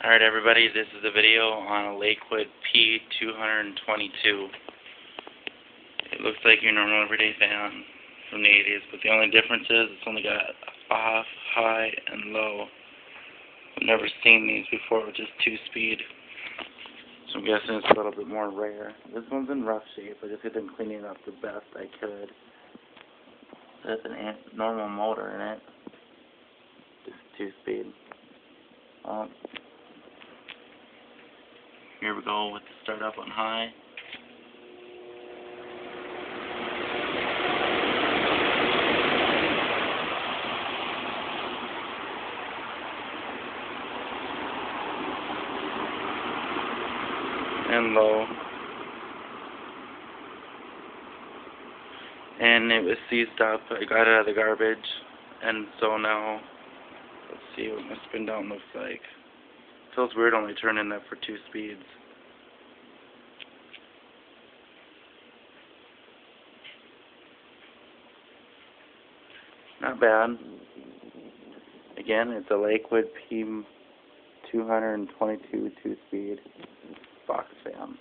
Alright everybody, this is a video on a Lakewood P 222. It looks like your normal everyday fan from the 80s, but the only difference is it's only got off, high, and low. I've never seen these before with just 2-speed, so I'm guessing it's a little bit more rare. This one's in rough shape. I just had been cleaning it up the best I could. That's a normal motor in it, just 2-speed. Here we go with the start up on high. And low. And it was seized up. I got it out of the garbage. And so now, let's see what my spin down looks like. Feels weird only turning that for 2 speeds. Not bad. Again, it's a Lakewood P 222 2-speed box fan.